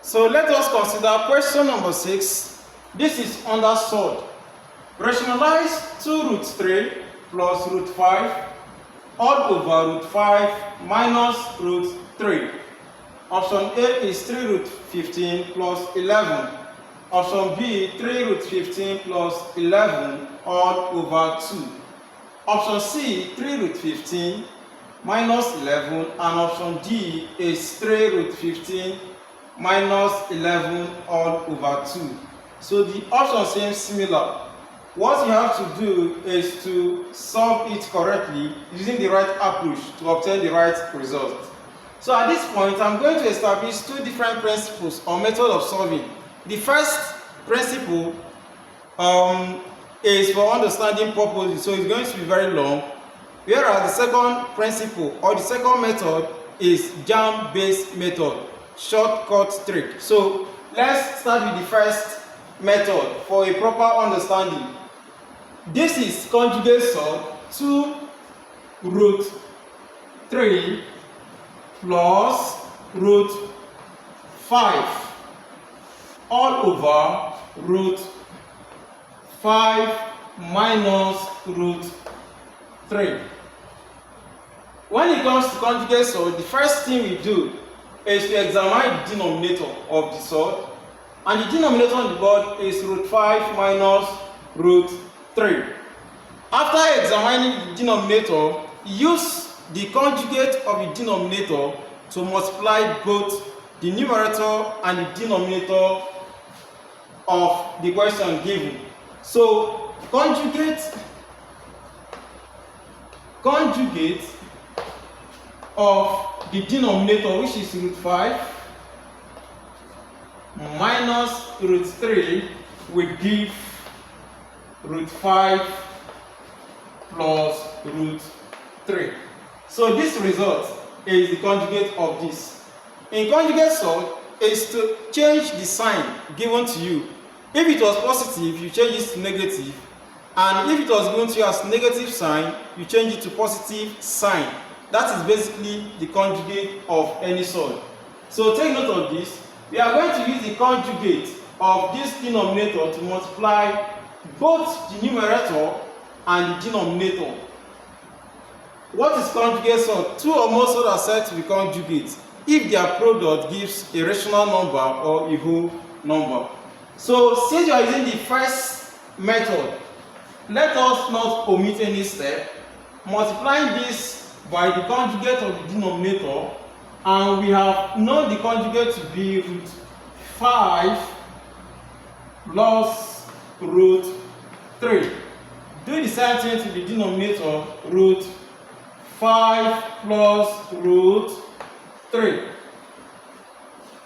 So let us consider question number 6. This is understood. Rationalize 2 root 3 plus root 5 all over root 5 minus root 3. Option A is 3 root 15 plus 11. Option B, 3 root 15 plus 11 all over 2. Option C, 3 root 15 minus 11, and option D is 3 root 15 minus 11 all over 2. So the option seems similar. What you have to do is to solve it correctly using the right approach to obtain the right result. So at this point, I'm going to establish 2 different principles or method of solving. The first principle is for understanding purposes, so it's going to be very long. Whereas the second principle or the second method is JAMB based method, shortcut trick. So let's start with the first method for a proper understanding. This is conjugate sort 2 root 3 plus root 5 all over root 5 minus root 3. When it comes to conjugate sort, the first thing we do is to examine the denominator of the sort, and the denominator on the board is root 5 minus root 3. After examining the denominator, use the conjugate of the denominator to multiply both the numerator and the denominator of the question given. So conjugate of the denominator, which is root 5 minus root 3, will give root 5 plus root 3. So this result is the conjugate of this. In conjugate sort is to change the sign given to you. If it was positive, you change it to negative, and if it was given to you as negative sign, you change it to positive sign. That is basically the conjugate of any sort. So take note of this. We are going to use the conjugate of this denominator to multiply both the numerator and the denominator. What is conjugate sort? 2 or more sorts are said to be conjugate if their product gives a rational number or a whole number. So since you are using the first method, let us not omit any step. Multiplying this by the conjugate of the denominator, and we have known the conjugate to be root 5 plus root 3. Do the same thing to the denominator, root 5 plus root 3.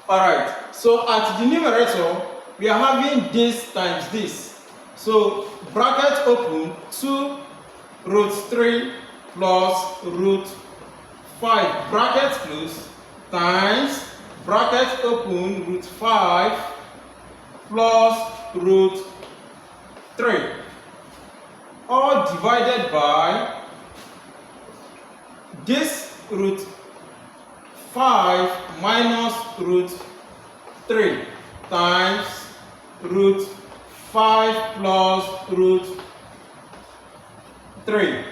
Alright, so at the numerator, we are having this times this. So bracket open, 2 root 3 plus root 5 bracket close times bracket open root 5 plus root 3, all divided by this root 5 minus root 3 times root 5 plus root 3.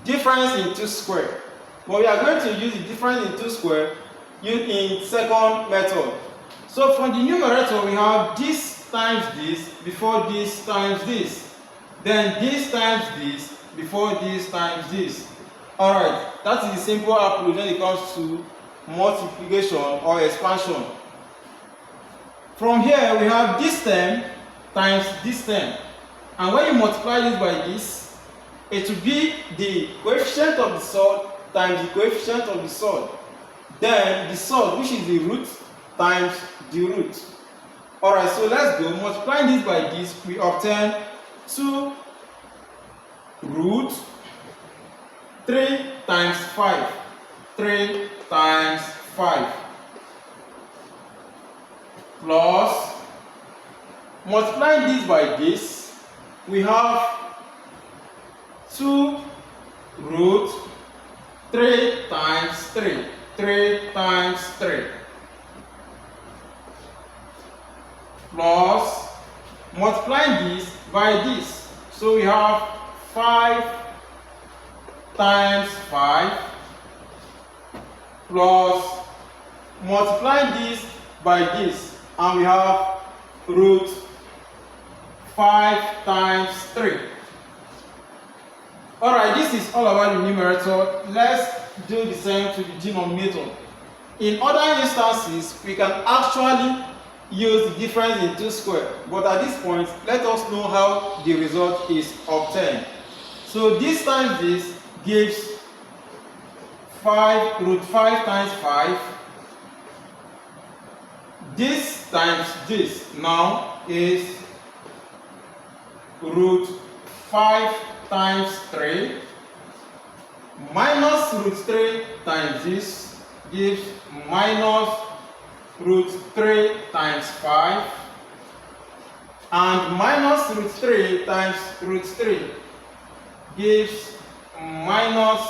Difference in 2 square. But we are going to use the difference in 2 square in second method. So from the numerator, we have this times this before this times this. Then this times this before this times this. Alright, that is the simple approach when it comes to multiplication or expansion. From here, we have this term times this term. And when you multiply this by this, it will be the coefficient of the sort times the coefficient of the sort. Then the sort, which is the root, times the root. Alright, so let's go. Multiplying this by this, we obtain 2 root 3 times 5. 3 times 5. Plus, multiplying this by this, we have 2 root 3 times 3. 3 times 3. plus multiplying this by this. So we have 5 times 5 plus multiplying this by this, and we have root 5 times 3. Alright, this is all about the numerator. Let's do the same to the denominator. In other instances, we can actually use the difference in 2 squared, but at this point, let us know how the result is obtained. So this times this gives 5 root 5 times 5. This times this now is root 5 times 3 minus root 3 times this gives minus root 3 times 5, and minus root 3 times root 3 gives minus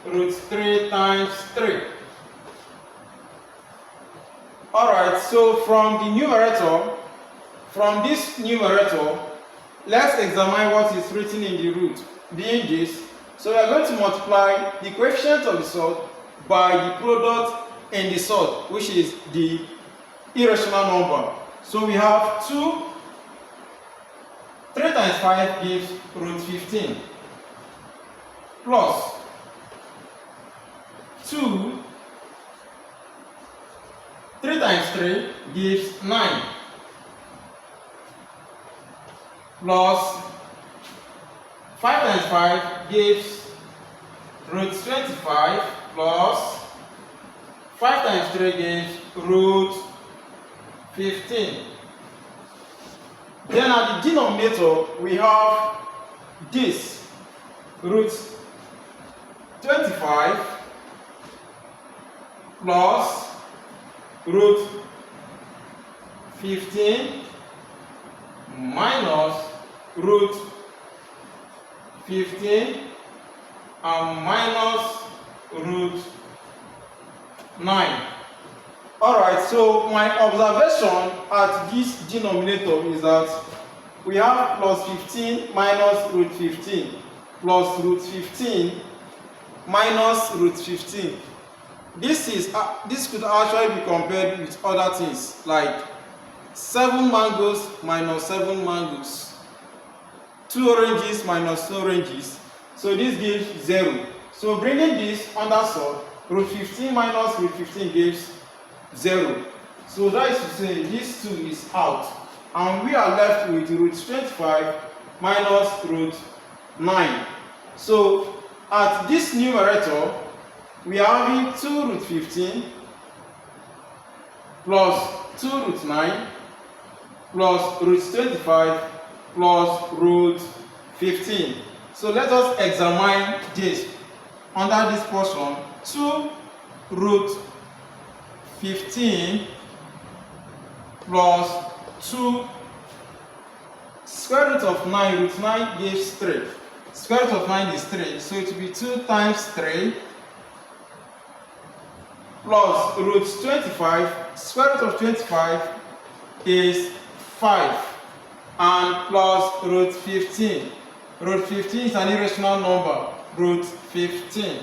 root 3 times 3. Alright, so from the numerator, from this numerator, let's examine what is written in the root, being this. So we are going to multiply the coefficient of the sort by the product in the sort, which is the irrational number. So we have 2, 3 times 5 gives root 15, plus 2, 3 times 3 gives 9, plus 5 times 5 gives root 25, plus 5 times 3 gives root 15. Then at the denominator, we have this, root 25 plus root 15 minus root 15 and minus root 9. Alright, so my observation at this denominator is that we have plus 15 minus root 15 plus root 15 minus root 15. This could actually be compared with other things like 7 mangoes minus 7 mangoes, 2 oranges minus 2 oranges. So this gives 0. So bringing this under sort, root 15 minus root 15 gives 0. So that is to say this 2 is out, and we are left with root 25 minus root 9. So at this numerator, we are having 2 root 15 plus 2 root 9 plus root 25 plus root 15. So let us examine this under this portion. 2 root 15 plus 2 square root of 9, root 9 gives 3. Square root of 9 is 3, so it will be 2 times 3 plus root 25, square root of 25 is 5, and plus root 15. Root 15 is an irrational number, root 15.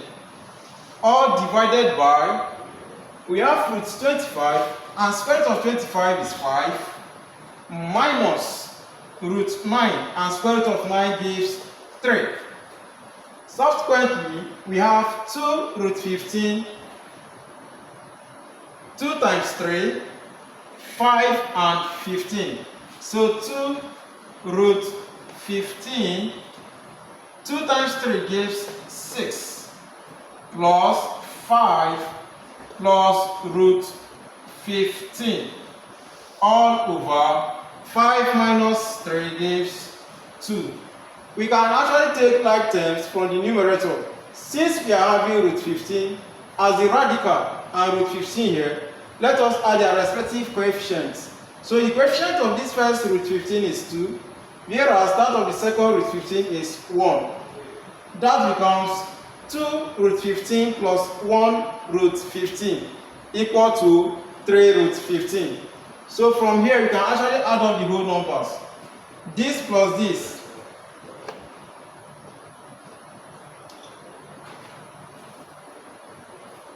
All divided by, we have root 25, and square root of 25 is 5, minus root 9, and square root of 9 gives 3. Subsequently, we have 2 root 15, 2 times 3, 5 and 15. So 2 root 15, 2 times 3 gives 6, plus 5 plus root 15, all over 5 minus 3 gives 2. We can actually take like terms from the numerator. Since we are having root 15 as the radical and root 15 here, let us add their respective coefficients. So the coefficient of this first root 15 is 2, whereas that of the second root 15 is 1. That becomes 2 root 15 plus 1 root 15 equal to 3 root 15. So from here, you can actually add up the whole numbers. This plus this.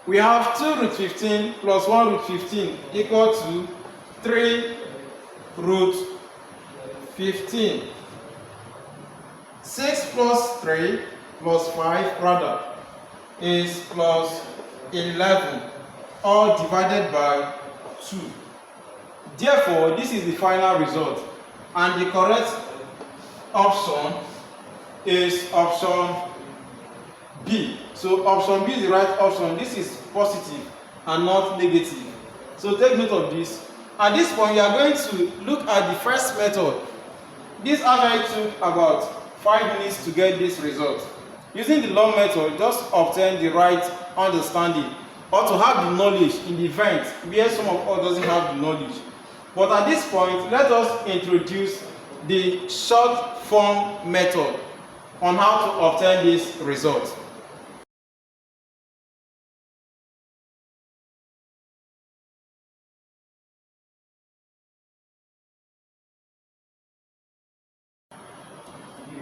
We have 2 root 15 plus 1 root 15 equal to 3 root 15. 6 plus 3 plus 5 rather is plus 11, all divided by 2. Therefore, this is the final result, and the correct option is option B. So option B is the right option. This is positive and not negative. So take note of this. At this point, you are going to look at the first method. This actually took about 5 minutes to get this result. Using the long method, just obtain the right understanding or to have the knowledge in the event where some of us doesn't have the knowledge. But at this point, let us introduce the short form method on how to obtain this result.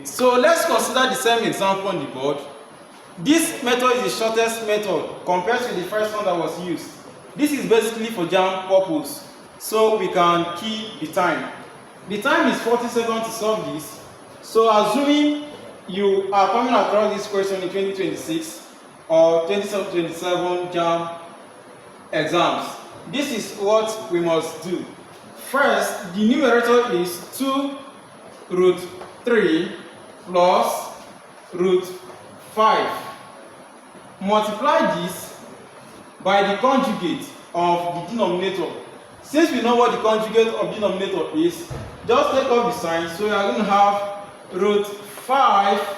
So let's consider the same example on the board. This method is the shortest method compared to the first one that was used. This is basically for JAMB purpose, so we can key the time. The time is 40 seconds to solve this. So assuming you are coming across this question in 2026 or 2027 JAMB exams, this is what we must do. First, the numerator is 2 root 3 plus root 5. Multiply this by the conjugate of the denominator. Since we know what the conjugate of denominator is, just take off the sign. So we are going to have root 5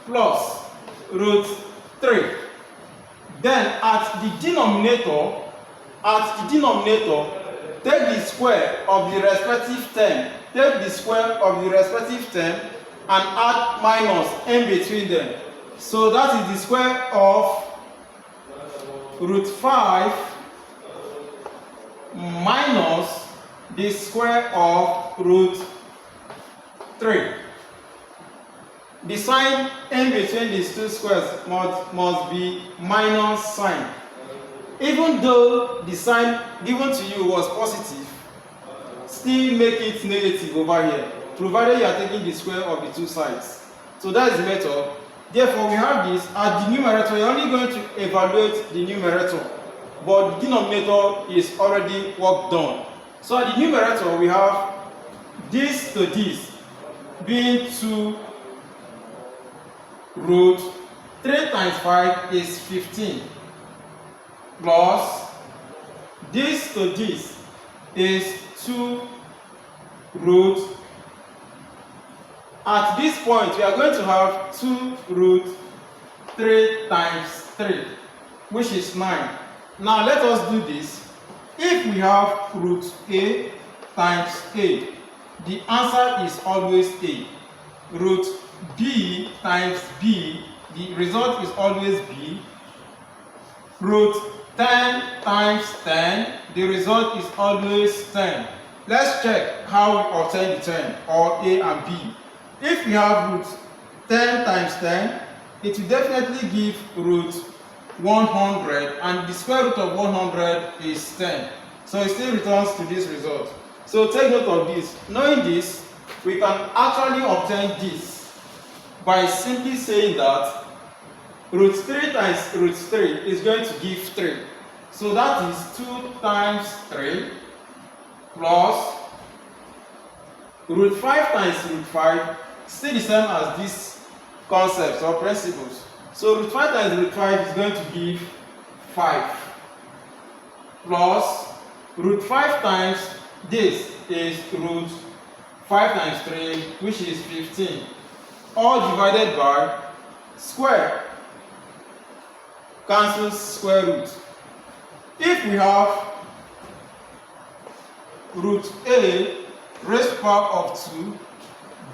plus root 3. Then at the denominator, take the square of the respective term. Take the square of the respective term and add minus in between them. So that is the square of root 5 minus the square of root 3. The sign in between these two squares must be minus sign. Even though the sign given to you was positive, still make it negative over here, provided you are taking the square of the two sides. So that is the method. Therefore, we have this. At the numerator, you are only going to evaluate the numerator, but the denominator is already work done. So at the numerator, we have this to this being 2 root 3 times 5 is 15 plus this to this is 2 root. At this point, we are going to have 2 root 3 times 3, which is 9. Now let us do this. If we have root a times a, the answer is always a. Root b times b, the result is always b. Root 10 times 10, the result is always 10. Let's check how we obtain the 10, or a and b. If we have root 10 times 10, it will definitely give root 100, and the square root of 100 is 10. So it still returns to this result. So take note of this. Knowing this, we can actually obtain this by simply saying that root 3 times root 3 is going to give 3. So that is 2 times 3 plus root 5 times root 5, still the same as these concepts or principles. So root 5 times root 5 is going to give 5 plus root 5 times this is root 5 times 3, which is 15, all divided by square, cancels square root. If we have root a raised to the power of 2,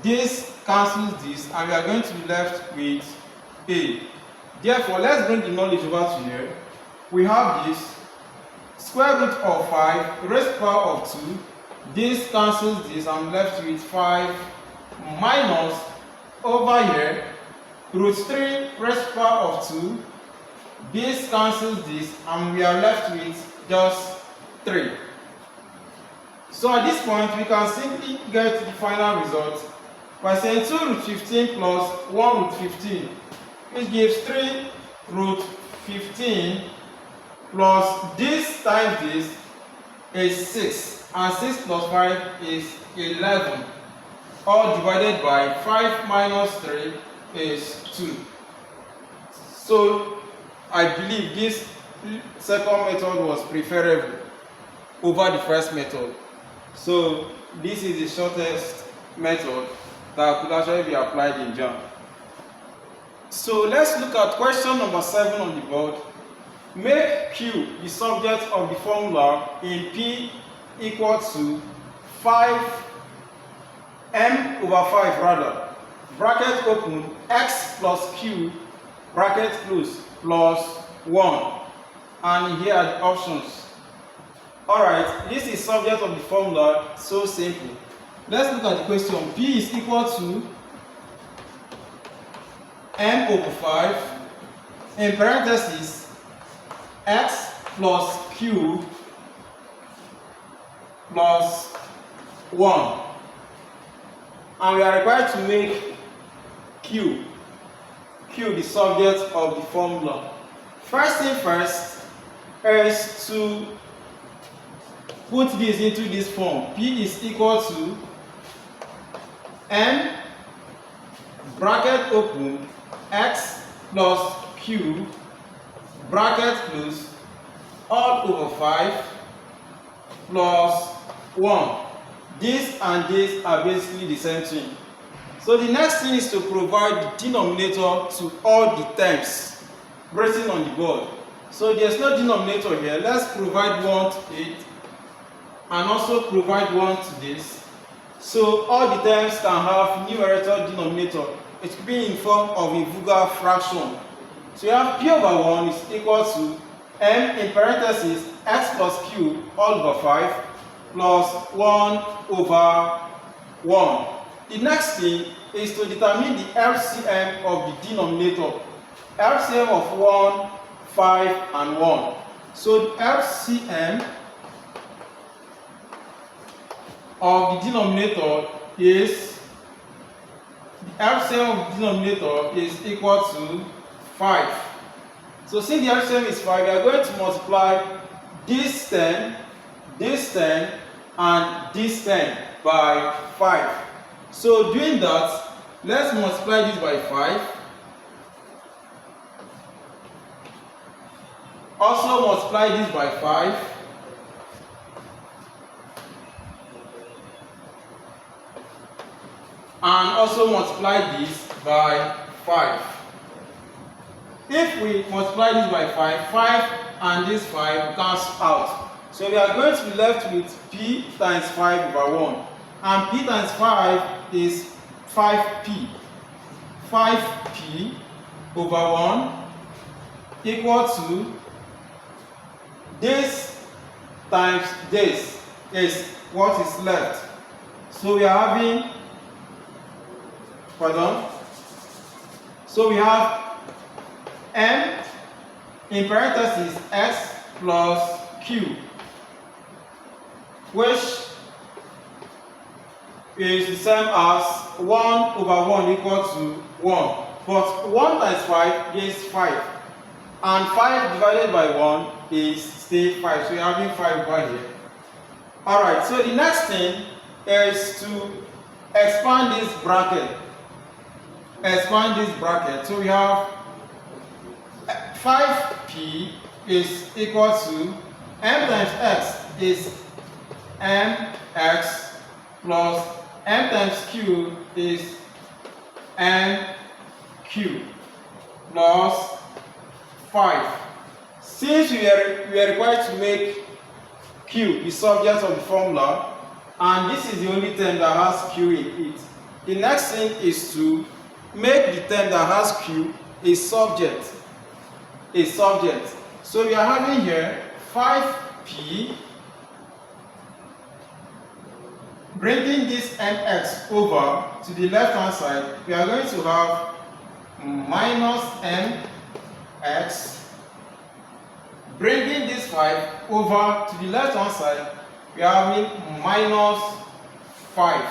this cancels this, and we are going to be left with a. Therefore, let's bring the knowledge over to here. We have this Square root of 5 raised to the power of 2. This cancels this. I'm left with 5 minus over here root 3 raised to the power of 2. This cancels this, and we are left with just 3. So at this point, we can simply get the final result by saying 2 root 15 plus 1 root 15, which gives 3 root 15 plus this times this is 6, and 6 plus 5 is 11, all divided by 5 minus 3 is 2. So I believe this second method was preferable over the first method. So this is the shortest method that could actually be applied in JAMB. So let's look at question number 7 on the board. Make Q the subject of the formula in P equal to 5 m over 5 rather, bracket open, x plus q, bracket close, plus 1. And here are the options. Alright, this is subject of the formula, so simple. Let's look at the question. P is equal to m over 5, in parentheses, x plus q plus 1. And we are required to make q the subject of the formula. First thing first is to put this into this form. P is equal to m bracket open x plus q bracket close all over 5 plus 1. This and this are basically the same thing. So the next thing is to provide the denominator to all the terms written on the board. So there's no denominator here. Let's provide 1 to it and also provide 1 to this. So all the terms can have numerator, denominator. It could be in form of a vulgar fraction. So you have P over 1 is equal to m in parentheses x plus q all over 5 plus 1 over 1. The next thing is to determine the LCM of the denominator. LCM of 1, 5, and 1. So the LCM of the denominator is equal to 5. So since the LCM is 5, we are going to multiply this 10, and this 10 by 5. So doing that, let's multiply this by 5. Also multiply this by 5. And also multiply this by 5. If we multiply this by 5, 5 and this 5 cancel out. So we are going to be left with P times 5 over 1. And P times 5 is 5P. 5P over 1 equal to this times this is what is left. So we are having, so we have m in parentheses x plus q, which is the same as 1 over 1 equal to 1. But 1 times 5 is 5. And 5 divided by 1 is still 5. So you're having 5 over here. Alright, so the next thing is to expand this bracket. So we have 5p is equal to m times x is mx plus m times q is mq plus 5. Since we are required to make q the subject of the formula, and this is the only term that has q in it, the next thing is to make the term that has q a subject. So we are having here 5 5p. Bringing this mx over to the left hand side, we are going to have minus mx. Bringing this 5 over to the left hand side, we are having minus 5.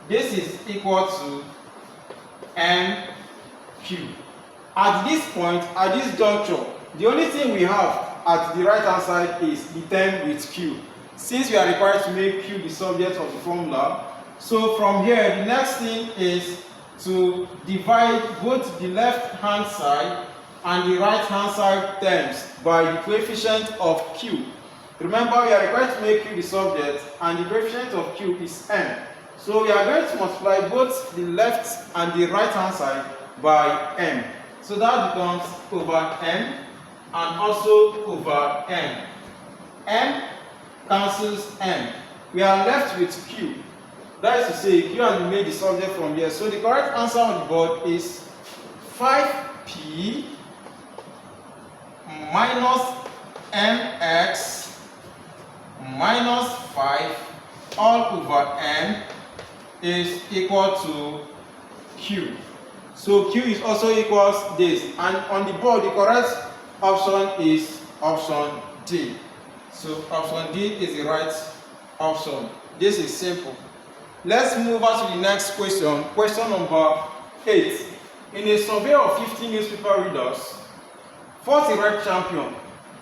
This is equal to mq. At this point, at this juncture, the only thing we have at the right hand side is the term with q. Since we are required to make q the subject of the formula, so from here the next thing is to divide both the left hand side and the right hand side terms by the coefficient of q. Remember, we are required to make q the subject and the coefficient of q is m. So we are going to multiply both the left and the right hand side by m. So that becomes over m and also over m. M cancels m. We are left with q. That is to say, q has been made the subject from here. So the correct answer on the board is 5p minus mx minus 5 all over m is equal to q. So q is also equals this, and on the board the correct option is option D. So option D is the right option. This is simple. Let's move on to the next question. Question number 8. In a survey of 50 newspaper readers, 40 read champion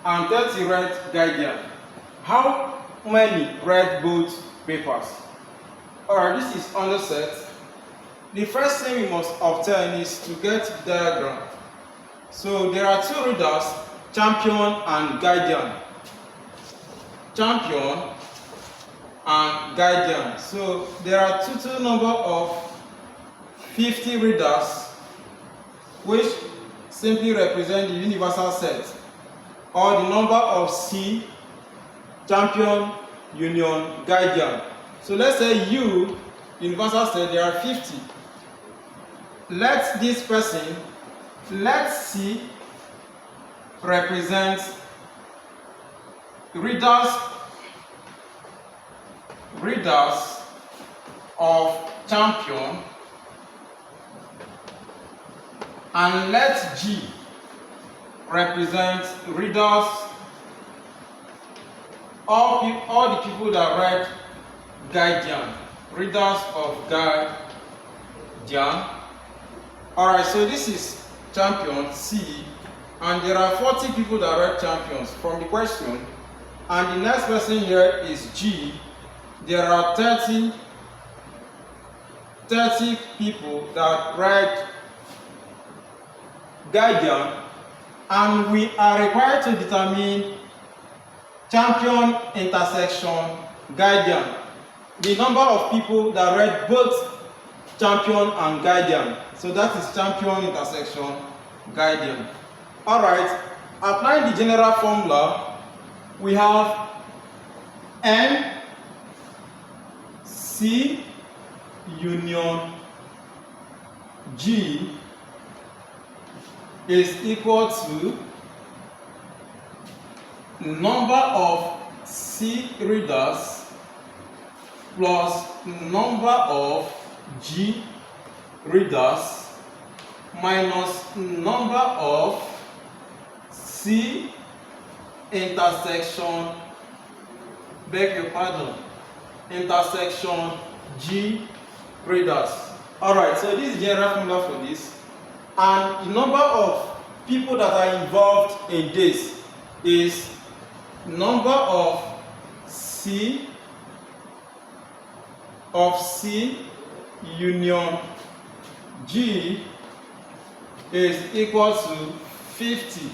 and 30 read guardian, how many read both papers? Alright, this is on the set. The first thing we must obtain is to get the diagram. So there are two readers, champion and guardian. Champion and guardian. So there are total number of 50 readers, which simply represent the universal set, or the number of C, champion, union, guardian. So let's say U, universal set, there are 50. Let this person, let C represent readers of champion, and let G represent readers, all the people that read guardian, readers of guardian. Alright, so this is champion C, and there are 40 people that read champions from the question, and the next person here is G. There are 30 people that read guardian, and we are required to determine champion intersection guardian, the number of people that read both champion and guardian. So that is champion intersection guardian. Alright, applying the general formula, we have M C union G is equal to number of C readers plus number of G readers minus number of C intersection, intersection G readers. Alright, so this is general formula for this, and the number of people that are involved in this is number of C union G is equal to 50.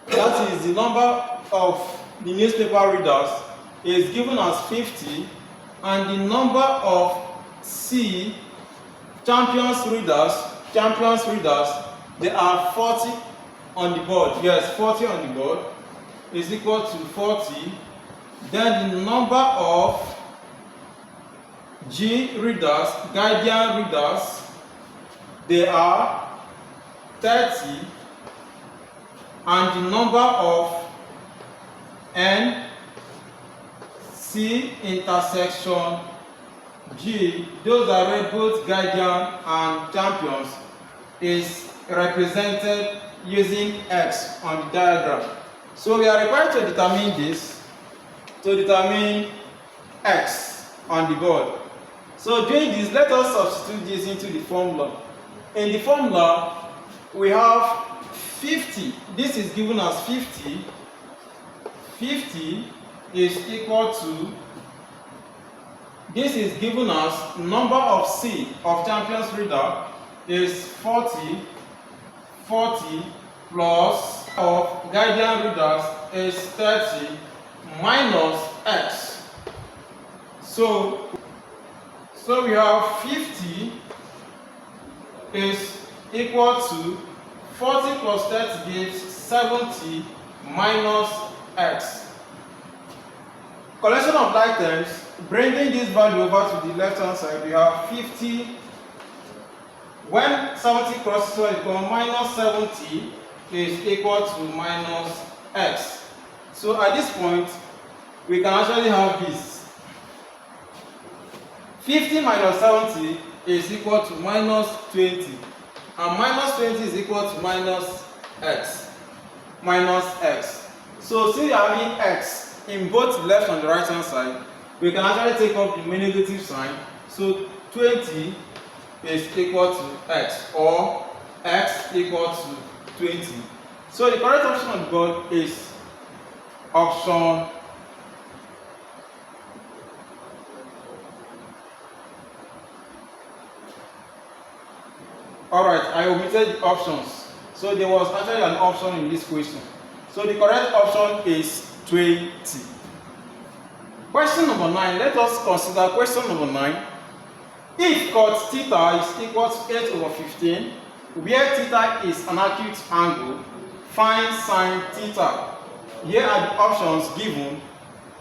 That is the number of the newspaper readers is given as 50, and the number of C champions readers, there are 40 on the board. Yes, 40 on the board is equal to 40. Then the number of G readers, guardian readers, they are 30, and the number of N, C intersection G, those are read both guardian and champions, is represented using X on the diagram. So we are required to determine this, to determine X on the board. So doing this, let us substitute this into the formula. In the formula, we have 50. This is given as 50. 50 is equal to, this is given as number of C of champions reader is 40. 40 plus of guardian readers is 30 minus X. So we have 50 is equal to 40 plus 30 gives 70 minus X. Collection of like terms, bringing this value over to the left hand side, we have 50. When 70 crosses over, it becomes minus 70 is equal to minus X. So at this point, we can actually have this. 50 minus 70 is equal to minus 20. And minus 20 is equal to minus X. Minus X. So since we are having X in both the left and the right hand side, we can actually take off the negative sign. So 20 is equal to X, or X equal to 20. So the correct option on the board is option . Alright, I omitted the options. So there was actually an option in this question. So the correct option is 20. Question number 9. Let us consider question number 9. If cot theta is equal to 8 over 15, where theta is an acute angle, find sine theta. Here are the options given.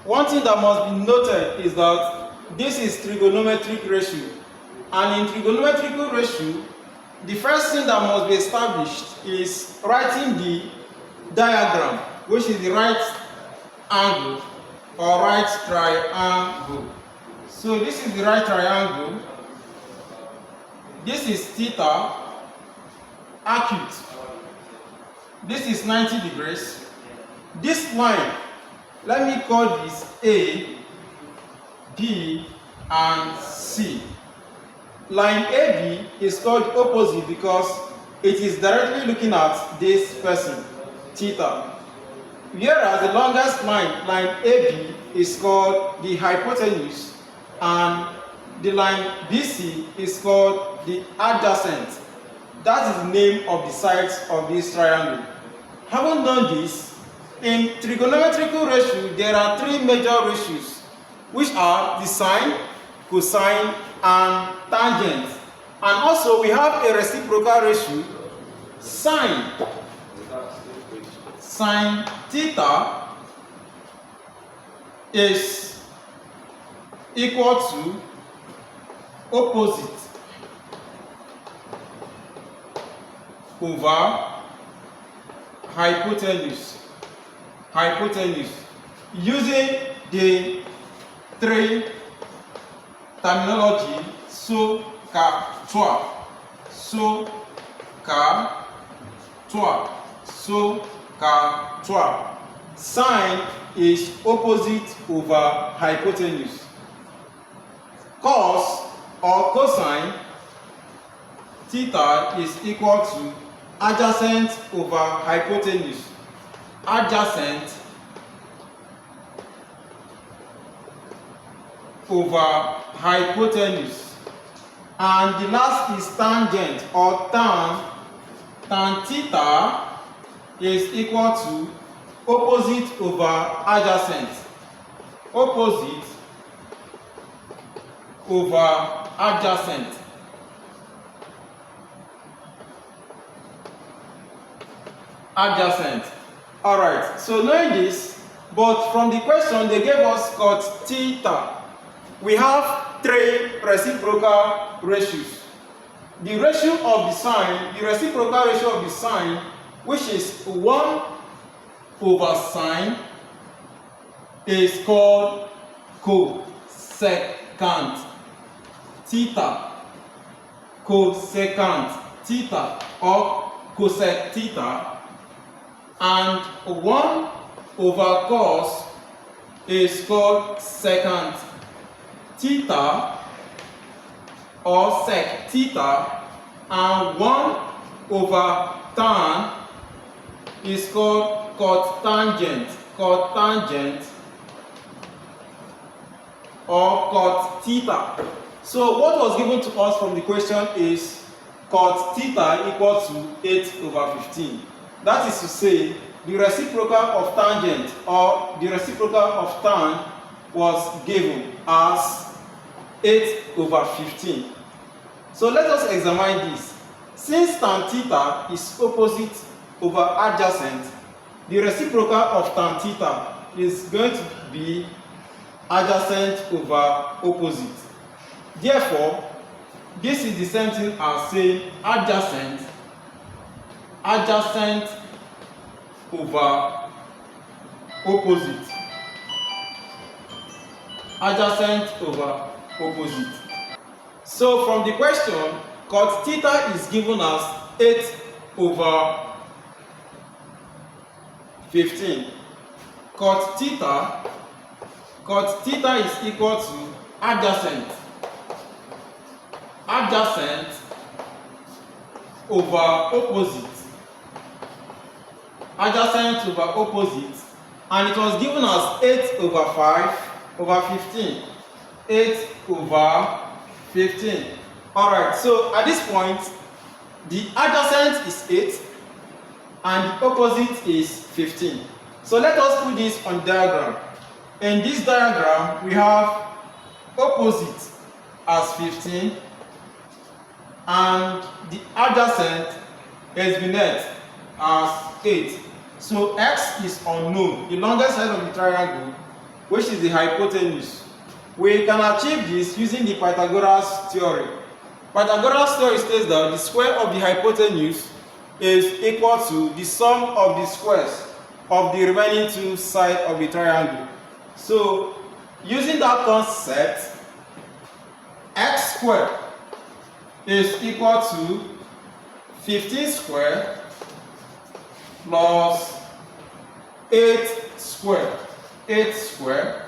One thing that must be noted is that this is trigonometric ratio. And in trigonometric ratio, the first thing that must be established is writing the diagram, which is the right angle or right triangle. So this is the right triangle. This is theta, acute. This is 90 degrees. This line, let me call this A, B, and C. Line AB is called opposite because it is directly looking at this person, theta. Whereas the longest line, line AB, is called the hypotenuse, and the line BC is called the adjacent. That is the name of the sides of this triangle. Having done this, in trigonometrical ratio, there are three major ratios, which are the sine, cosine, and tangent. And also we have a reciprocal ratio. Sine theta is equal to opposite over hypotenuse. Using the three terminology, so, ka, toi, so, ka, toi, so, ka, toi. Sine is opposite over hypotenuse. Cos or cosine theta is equal to adjacent over hypotenuse. Adjacent over hypotenuse. And the last is tangent or tan. Tan theta is equal to opposite over adjacent. Opposite over adjacent. Adjacent. Alright, so knowing this, but from the question they gave us cot theta. We have three reciprocal ratios. The ratio of the sine, the reciprocal ratio of the sine, which is 1 over sine, is called cosecant theta. Cosecant theta or cosec theta, and 1 over cos is called secant theta or sec theta, and 1 over tan is called cotangent or cot theta. So what was given to us from the question is cot theta equal to 8 over 15. That is to say, the reciprocal of tangent or the reciprocal of tan was given as 8 over 15. So let us examine this. Since tan theta is opposite over adjacent, the reciprocal of tan theta is going to be adjacent over opposite. Therefore, this is the same thing as saying adjacent over opposite. Adjacent over opposite. So from the question, cot theta is given as 8 over 15. Cot theta is equal to adjacent over opposite. Adjacent over opposite, and it was given as 8 over 5 over 15. 8 over 15. Alright, so at this point, the adjacent is 8 and the opposite is 15. So let us put this on diagram. In this diagram, we have opposite as 15 and the adjacent has been net as 8. So x is unknown, the longest side of the triangle, which is the hypotenuse. We can achieve this using the Pythagoras theorem. Pythagoras theorem states that the square of the hypotenuse is equal to the sum of the squares of the remaining two sides of the triangle. So using that concept, x squared is equal to 15 squared plus 8 squared. 8 squared.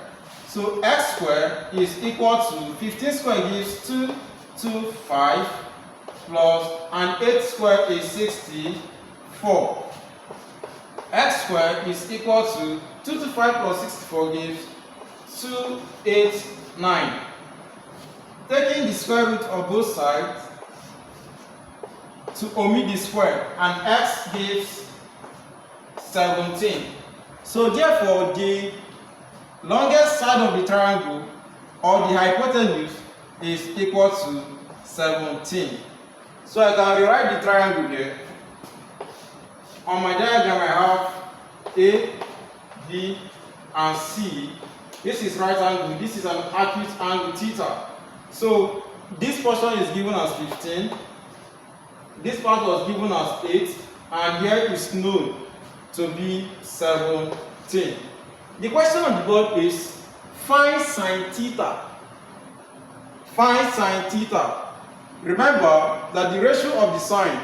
So x squared is equal to 15 squared gives 225 plus and 8 squared is 64. X squared is equal to 225 plus 64 gives 289. Taking the square root of both sides to omit the square, and x gives 17. So therefore, the longest side of the triangle or the hypotenuse is equal to 17. So I can rewrite the triangle here. On my diagram I have A, B, and C. This is right angle, this is an acute angle theta. So this portion is given as 15, this part was given as 8, and here is known to be 17. The question on the board is find sine theta. Find sine theta. Remember that the ratio of the sine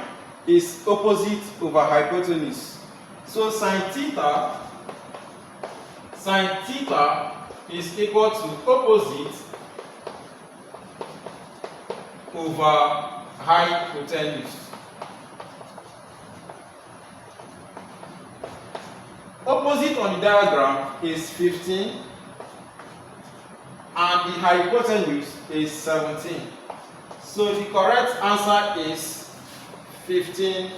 is opposite over hypotenuse. So sine theta is equal to opposite over hypotenuse. Opposite on the diagram is 15 and the hypotenuse is 17. So the correct answer is 15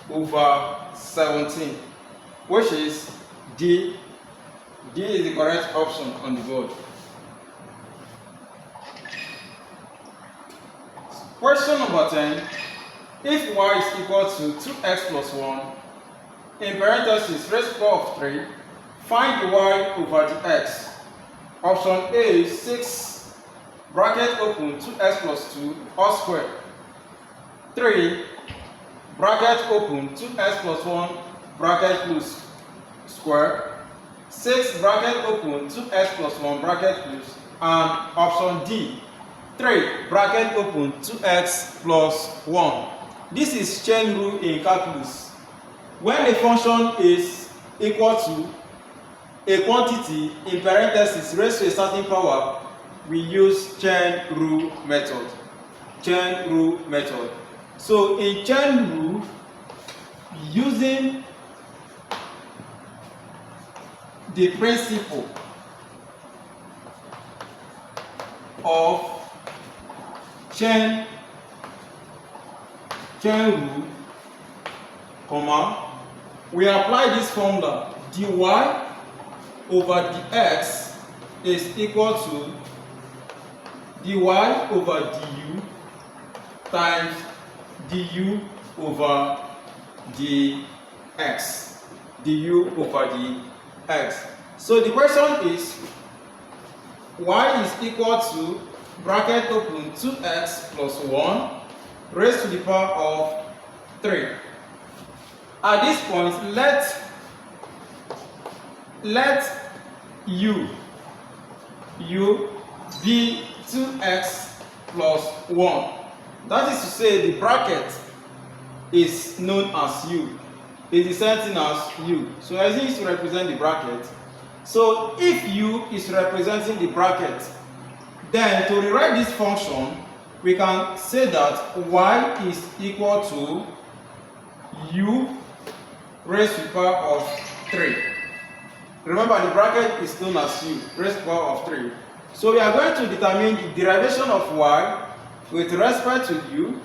over 17, which is D. D is the correct option on the board. Question number 10. If y is equal to 2x plus 1, in parentheses raised to the power of 3, find the y over the x. Option A is 6 bracket open 2x plus 2 all squared. 3 bracket open 2x plus 1 bracket close square. 6 bracket open, 2x plus 1 bracket close. And option D, 3 bracket open, 2x plus 1. This is chain rule in calculus. When a function is equal to a quantity in parentheses raised to a certain power, we use chain rule method. Chain rule method. So in chain rule, using the principle of chain rule, we apply this formula: dy over dx is equal to dy over du times du over dx. du over dx. So the question is, y is equal to bracket open 2x plus 1 raised to the power of 3. At this point, let u be 2x plus 1. That is to say, the bracket is known as u. It is the same thing as u. So as it is to represent the bracket. So if u is representing the bracket, then to rewrite this function, we can say that y is equal to u raised to the power of 3. Remember, the bracket is known as u raised to the power of 3. So we are going to determine the derivation of y with respect to u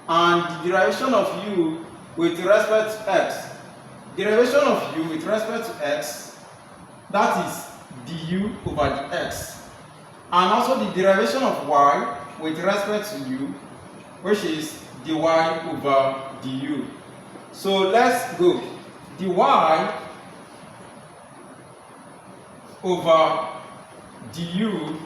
and the derivation of u with respect to x. Derivation of u with respect to x, that is du over dx. And also the derivation of y with respect to u, which is dy over du. So let's go. Dy over du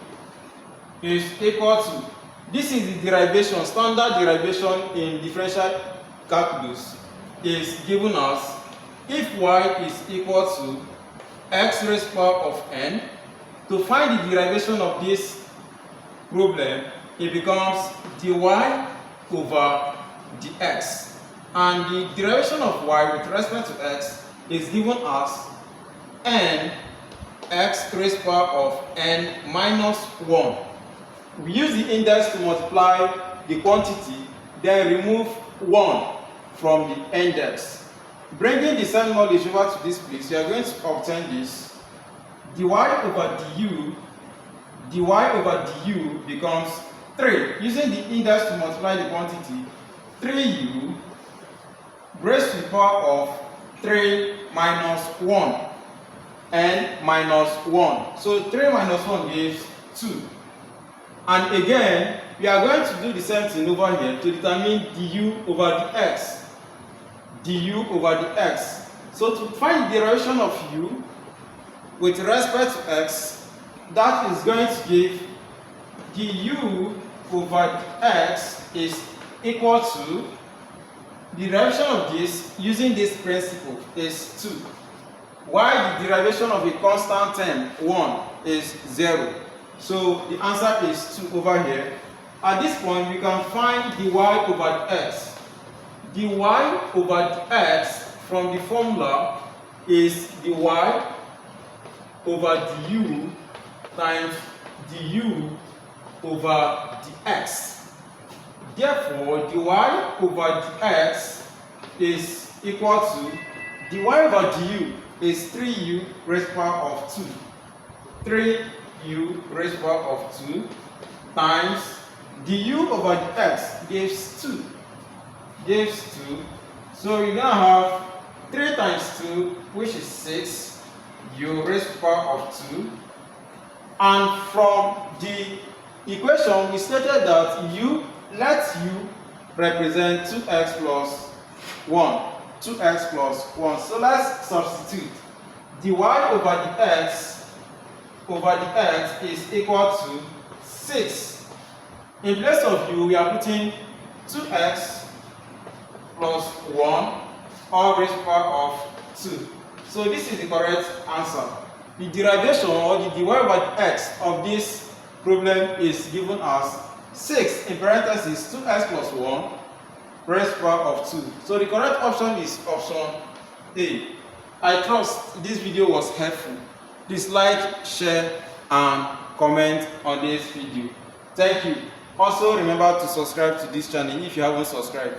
is equal to, this is the derivation, standard derivation in differential calculus is given as, if y is equal to x raised to the power of n, to find the derivation of this problem, it becomes dy over dx. And the derivation of y with respect to x is given as n x raised to the power of n minus 1. We use the index to multiply the quantity, then remove 1 from the index. Bringing the same knowledge over to this place, we are going to obtain this. dy over du becomes 3. Using the index to multiply the quantity, 3u raised to the power of 3 minus 1. N minus 1. So 3 minus 1 gives 2. And again, we are going to do the same thing over here to determine du over dx. du over dx. So to find the derivation of u with respect to x, that is going to give du over dx is equal to, the derivation of this using this principle is 2. While the derivation of a constant term 1 is 0. So the answer is 2 over here. At this point, we can find dy over dx. dy over dx from the formula is dy over du times du over dx. Therefore, dy over dx is equal to, dy over du is 3u raised to the power of 2. 3u raised to the power of 2 times du over dx gives 2. So you're going to have 3 times 2, which is 6, u raised to the power of 2. And from the equation, we stated that let u represent 2x plus 1. 2x plus 1. So let's substitute. dy over dx is equal to 6. In place of u, we are putting 2x plus 1 all raised to the power of 2. So this is the correct answer. the derivation or the dy by x of this problem is given as 6 in parentheses 2x plus 1 raised to the power of 2. So the correct option is option A. I trust this video was helpful. Please like, share and comment on this video. Thank you. Also remember to subscribe to this channel if you haven't subscribed.